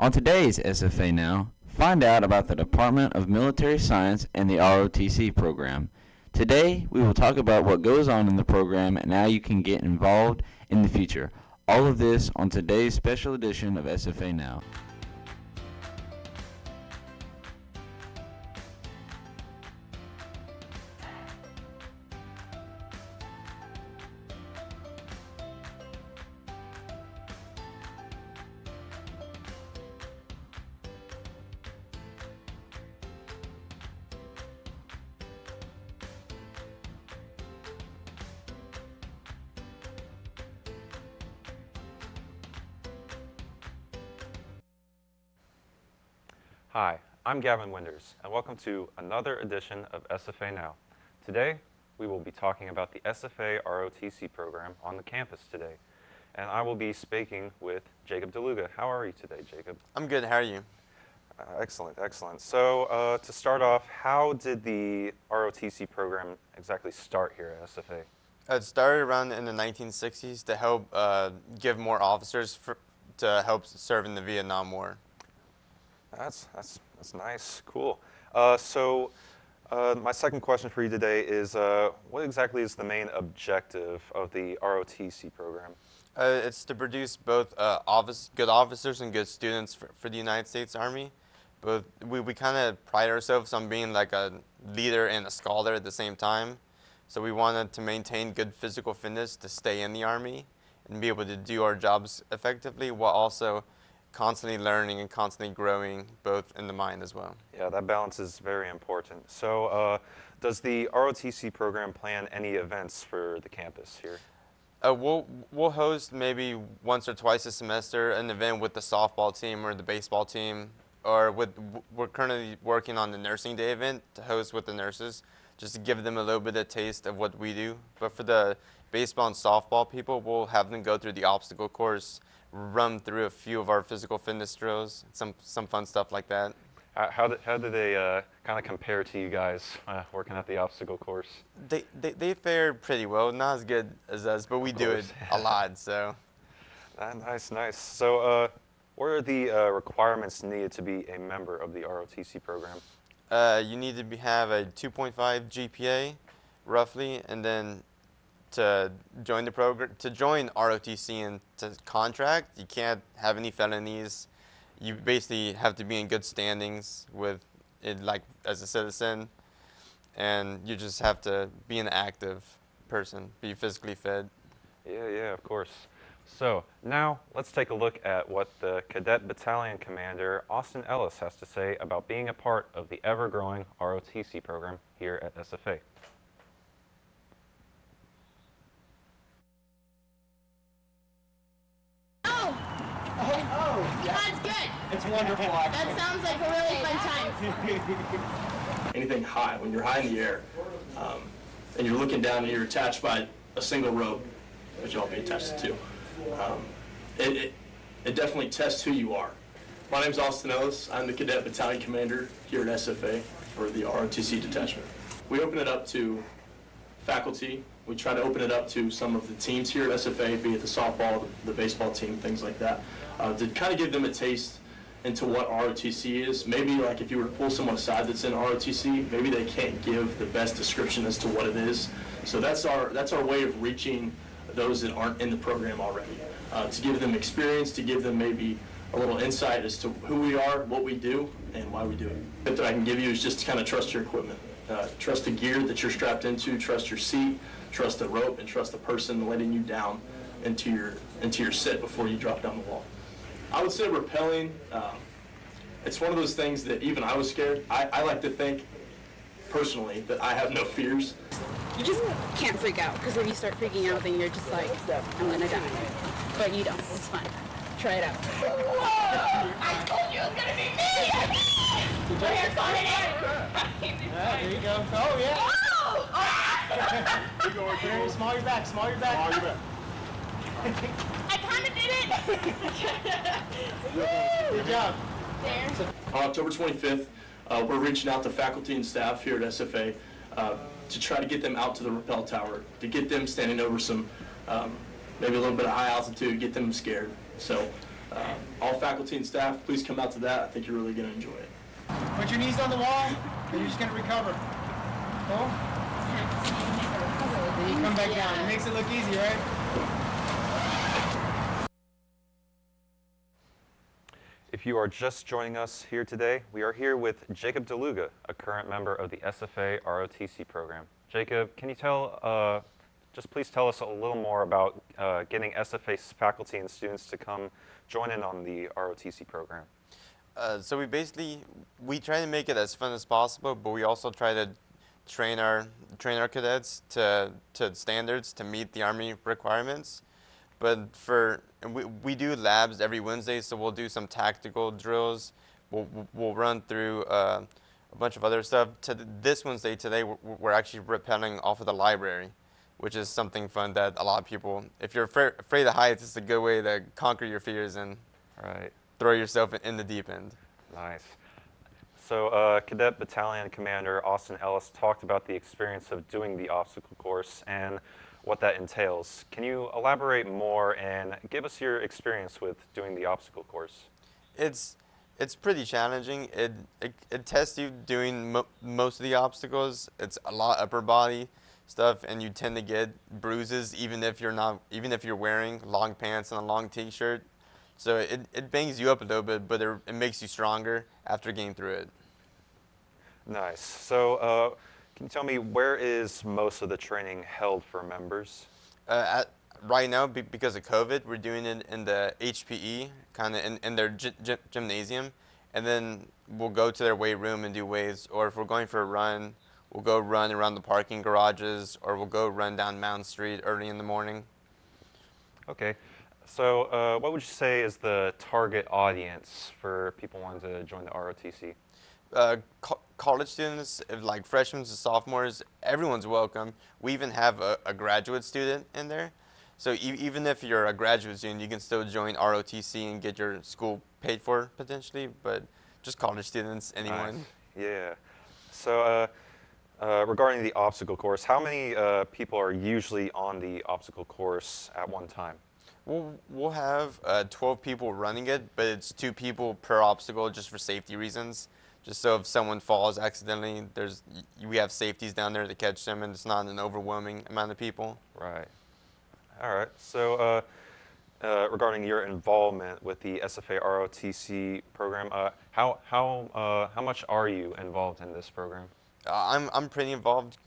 On today's SFA Now, find out about the Department of Military Science and the ROTC program. Today, we will talk about what goes on in the program and how you can get involved in the future. All of this on today's special edition of SFA Now. Hi, I'm Gavin Winders, and welcome to another edition of SFA Now. Today, we will be talking about the SFA ROTC program on the campus today, and I will be speaking with Jacob DeLuga. How are you today, Jacob? I'm good. How are you? Excellent, excellent. So to start off, how did the ROTC program exactly start here at SFA? It started around in the 1960s to help give more officers to help serve in the Vietnam War. That's nice, cool. My second question for you today is, what exactly is the main objective of the ROTC program? It's to produce both good officers and good students for the United States Army. But we kind of pride ourselves on being like a leader and a scholar at the same time. So we wanted to maintain good physical fitness to stay in the Army and be able to do our jobs effectively while also constantly learning and constantly growing, both in the mind as well. Yeah, that balance is very important. So does the ROTC program plan any events for the campus here? We'll host maybe once or twice a semester an event with the softball team or the baseball team, or we're currently working on the nursing day event to host with the nurses, just to give them a little bit of taste of what we do. But for the baseball and softball people, we'll have them go through the obstacle course, run through a few of our physical fitness drills, some fun stuff like that. How do they kind of compare to you guys working at the obstacle course? They fare pretty well, not as good as us, but we do it a lot. So. Nice. So what are the requirements needed to be a member of the ROTC program? You need to have a 2.5 GPA, roughly, and then to join the program, to join ROTC and to contract, you can't have any felonies. You basically have to be in good standings with it, like as a citizen, and you just have to be an active person, be physically fit. Yeah, of course. So now let's take a look at what the Cadet Battalion Commander Austin Ellis has to say about being a part of the ever-growing ROTC program here at SFA. That's good. It's wonderful, actually. That sounds like a really fun time. Anything high, when you're high in the air, and you're looking down and you're attached by a single rope, which you'll be attached to, it definitely tests who you are. My name's Austin Ellis. I'm the Cadet Battalion Commander here at SFA for the ROTC detachment. We open it up to faculty. We try to open it up to some of the teams here at SFA, be it the softball, the baseball team, things like that, to kind of give them a taste into what ROTC is. Maybe like if you were to pull someone aside that's in ROTC, maybe they can't give the best description as to what it is. So that's our way of reaching those that aren't in the program already, to give them experience, to give them maybe a little insight as to who we are, what we do, and why we do it. The tip that I can give you is just to kind of trust your equipment. Trust the gear that you're strapped into, trust your seat, trust the rope, and trust the person letting you down into your sit before you drop down the wall. I would say rappelling, it's one of those things that even I was scared. I like to think, personally, that I have no fears. You just can't freak out, because if you start freaking out, then you're just like, I'm gonna die. But you don't. It's fun. Try it out. Whoa! I told you it was gonna be me! We're here fun There you go. Oh, yeah. Oh! You go again. Small your back. Small your back. Small your back. I kind of did it! Good job. There. On October 25th, we're reaching out to faculty and staff here at SFA to try to get them out to the rappel tower, to get them standing over some, maybe a little bit of high altitude, get them scared. So All faculty and staff, please come out to that. I think you're really going to enjoy it. Put your knees on the wall, and you're just going to recover. Cool? Then you come back down. It makes it look easy, right? If you are just joining us here today, we are here with Jacob DeLuga, a current member of the SFA ROTC program. Jacob, can you just please tell us a little more about getting SFA faculty and students to come join in on the ROTC program? So we try to make it as fun as possible, but we also try to train our cadets to standards to meet the Army requirements. But we do labs every Wednesday, so we'll do some tactical drills. We'll run through a bunch of other stuff. This Wednesday today, we're actually rappelling off of the library, which is something fun that a lot of people, if you're afraid of heights, it's a good way to conquer your fears and throw yourself in the deep end. Nice. So Cadet Battalion Commander Austin Ellis talked about the experience of doing the obstacle course and what that entails. Can you elaborate more and give us your experience with doing the obstacle course? It's pretty challenging. It tests you doing most of the obstacles. It's a lot upper body stuff, and you tend to get bruises even if you're wearing long pants and a long t-shirt. So it bangs you up a little bit, but it makes you stronger after getting through it. Nice. So can you tell me where is most of the training held for members? Right now, because of COVID, we're doing it in the HPE, kind of in their gymnasium, and then we'll go to their weight room and do weights, or if we're going for a run, we'll go run around the parking garages, or we'll go run down Mountain Street early in the morning. Okay. So what would you say is the target audience for people wanting to join the ROTC? College students, like freshmen to sophomores, everyone's welcome. We even have a graduate student in there. So even if you're a graduate student, you can still join ROTC and get your school paid for potentially, but just college students, anyone. Nice. Yeah. So regarding the obstacle course, how many people are usually on the obstacle course at one time? We'll have 12 people running it, but it's 2 people per obstacle just for safety reasons. Just so if someone falls accidentally, we have safeties down there to catch them, and it's not an overwhelming amount of people. Right. All right. So regarding your involvement with the SFA ROTC program, how much are you involved in this program? I'm pretty involved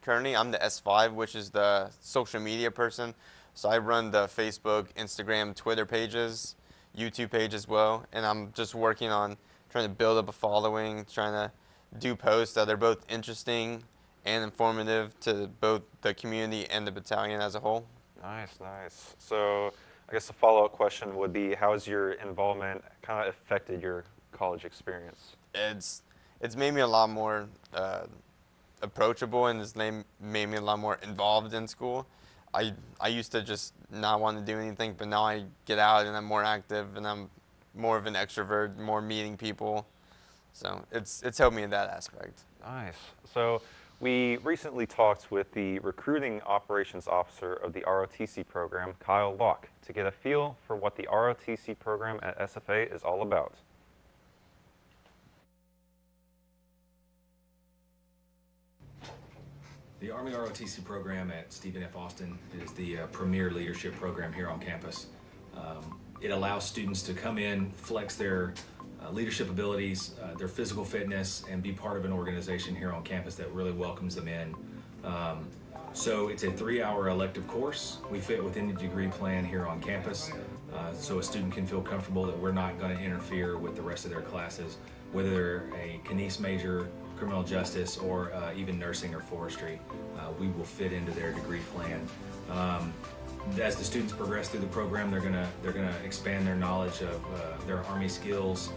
currently. I'm the S5, which is the social media person. So I run the Facebook, Instagram, Twitter pages, YouTube page as well, and I'm just working on trying to build up a following, trying to do posts that are both interesting and informative to both the community and the battalion as a whole. Nice, nice. So I guess the follow-up question would be, how has your involvement kind of affected your college experience? It's made me a lot more approachable, and it's made me a lot more involved in school. I used to just not want to do anything, but now I get out and I'm more active and I'm more of an extrovert, more meeting people. So it's helped me in that aspect. Nice. So we recently talked with the recruiting operations officer of the ROTC program, Kyle Locke, to get a feel for what the ROTC program at SFA is all about. The Army ROTC program at Stephen F. Austin is the premier leadership program here on campus. It allows students to come in, flex their leadership abilities, their physical fitness, and be part of an organization here on campus that really welcomes them in. So it's a 3-hour elective course. We fit within the degree plan here on campus, so a student can feel comfortable that we're not going to interfere with the rest of their classes, whether they're a kines major, criminal justice, or even nursing or forestry. We will fit into their degree plan. As the students progress through the program, they're gonna expand their knowledge of their Army skills,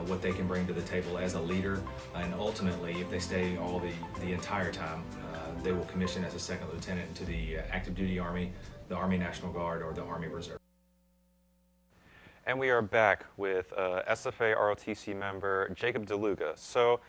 what they can bring to the table as a leader, and ultimately, if they stay all the entire time, they will commission as a second lieutenant into the active duty Army, the Army National Guard, or the Army Reserve. And we are back with SFA ROTC member Jacob DeLuga. So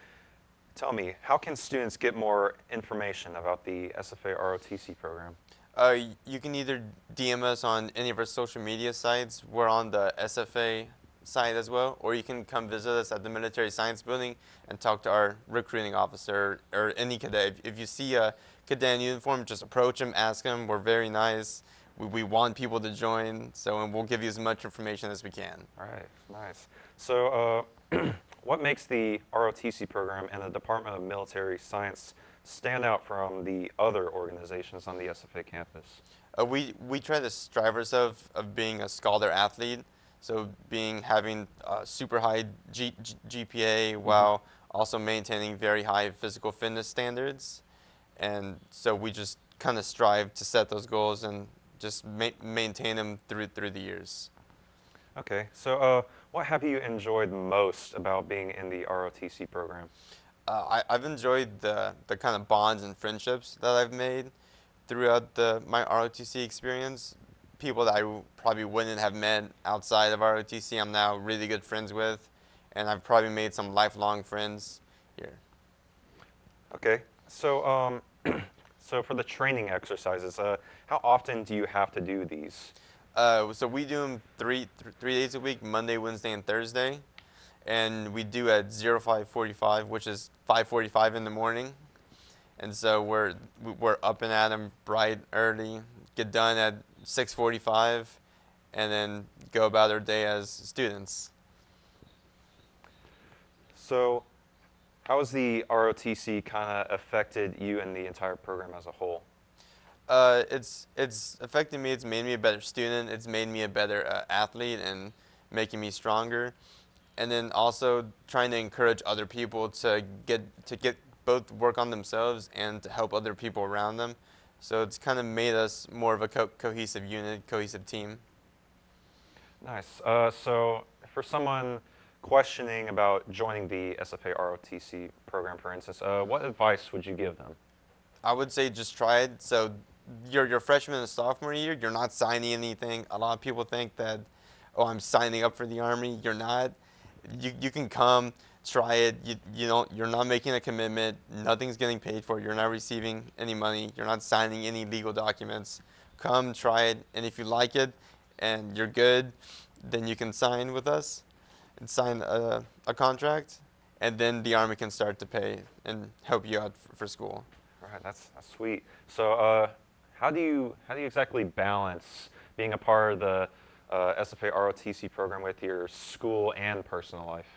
tell me, how can students get more information about the SFA ROTC program? You can either DM us on any of our social media sites. We're on the SFA site as well, or you can come visit us at the Military Science Building and talk to our recruiting officer or any cadet. If you see a cadet in uniform, just approach him, ask him. We're very nice. We want people to join, so and we'll give you as much information as we can. All right, nice. So what makes the ROTC program and the Department of Military Science stand out from the other organizations on the SFA campus? We try to strive ourselves of being a scholar athlete, so having super high GPA while also maintaining very high physical fitness standards, and so we just kind of strive to set those goals and just maintain them through the years. Okay, so what have you enjoyed most about being in the ROTC program? I've enjoyed the kind of bonds and friendships that I've made throughout my ROTC experience. People that I probably wouldn't have met outside of ROTC, I'm now really good friends with, and I've probably made some lifelong friends here. Okay, so so for the training exercises, how often do you have to do these? So we do them three days a week, Monday, Wednesday, and Thursday. And we do at 05:45, which is 5:45 in the morning. And so we're up and at 'em bright early, get done at 6:45, and then go about our day as students. So how has the ROTC kind of affected you and the entire program as a whole? It's affected me. It's made me a better student. It's made me a better athlete and making me stronger. And then also trying to encourage other people to get both work on themselves and to help other people around them. So it's kind of made us more of a cohesive unit, cohesive team. Nice. So for someone questioning about joining the SFA ROTC program, for instance, what advice would you give them? I would say just try it. So your freshman and sophomore year, you're not signing anything. A lot of people think that, oh, I'm signing up for the Army. You're not. You can come, try it. You're not making a commitment. Nothing's getting paid for it. You're not receiving any money. You're not signing any legal documents. Come, try it, and if you like it and you're good, then you can sign with us and sign a contract, and then the Army can start to pay and help you out for school. All right, that's sweet. So how do you exactly balance being a part of the SFA ROTC program with your school and personal life?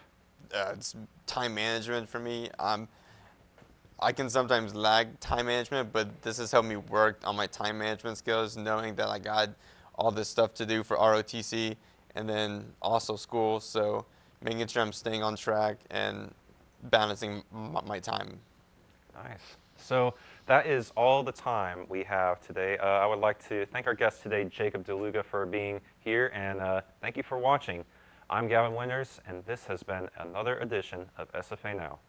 It's time management for me. I can sometimes lag time management, but this has helped me work on my time management skills, knowing that I got all this stuff to do for ROTC and then also school. So making sure I'm staying on track and balancing my time. Nice. So that is all the time we have today. I would like to thank our guest today, Jacob DeLuga, for being here, and thank you for watching. I'm Gavin Winters, and this has been another edition of SFA Now.